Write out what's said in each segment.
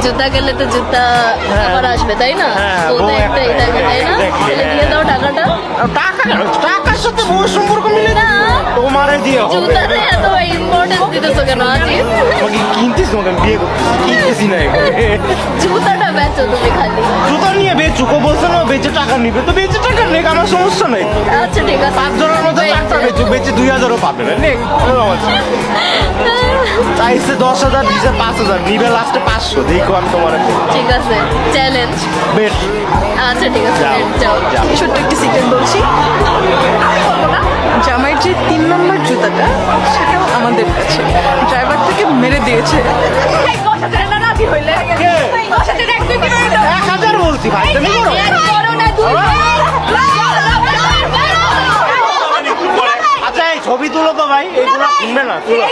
জুতা গেলে তো জুতা আবার আসবে তাই না? বউটা একটাই থাকে তাই না? তাহলে দিয়ে দাও টাকাটা। টাকার সাথে বউ সম্পর্ক মিলে না তোমারে দিয়ে হবে। জুতাতে এত ইম্পর্টেন্স দিতেছো কেন আজি? তোমাকে কিনতিস মতন বিয়ে করতেছি, কিনতেছি না জুতাটা বেচো তুমি খালি। জুতা নিয়ে বেচুকো বলছে না বেচে টাকা নিবে, তো বেচে টাকা নেই, আমার সমস্যা নেই। আচ্ছা ঠিক আছে 5 জনের মধ্যে 4টা বেচুক, বেচে 2000ও পাবে না, নে কোনো সমস্যা নেই। চাইছে 10,000 দিছে 5,000, নিবে লাস্টে 500, দেখো আমি তোমার ঠিক আছে চ্যালেঞ্জ। বেট। আচ্ছা ঠিক আছে যাও, যাও যাও। ছোট্ট একটি সিক্রেট বলছি, জামাইয়ের যে 3 নম্বর জুতাটা সেটাও আমাদের কাছে, ড্রাইভার থেকে মেরে দিয়েছে। 1000 বলছি ভাই, তুমি করো। আচ্ছা এই ছবি তুলো তো ভাই, এইগুলো শুনবে না তুলো।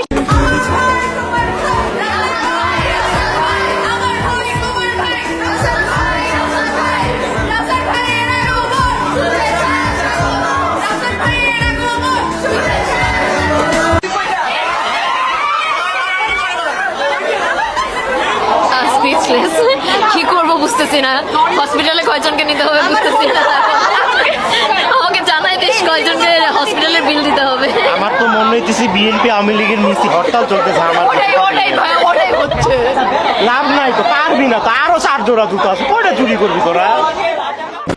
স্পিচলেস কি করবো বুঝতেছি না। হসপিটালে কয়জনকে নিতে হবে বুঝতেছি না। আমাকে জানাই দিস কয়জনকে হসপিটালের বিল দিতে হবে। আমার তো মনে হইতেছে বিএনপি আওয়ামী লীগের মিছিল হরতাল চলতেছে আমার। ওটাই হচ্ছে। লাভ নাই তো, পারবি না তো, আরো 4 জোড়া জুতো আছে, কয়টা চুরি করবি তোরা?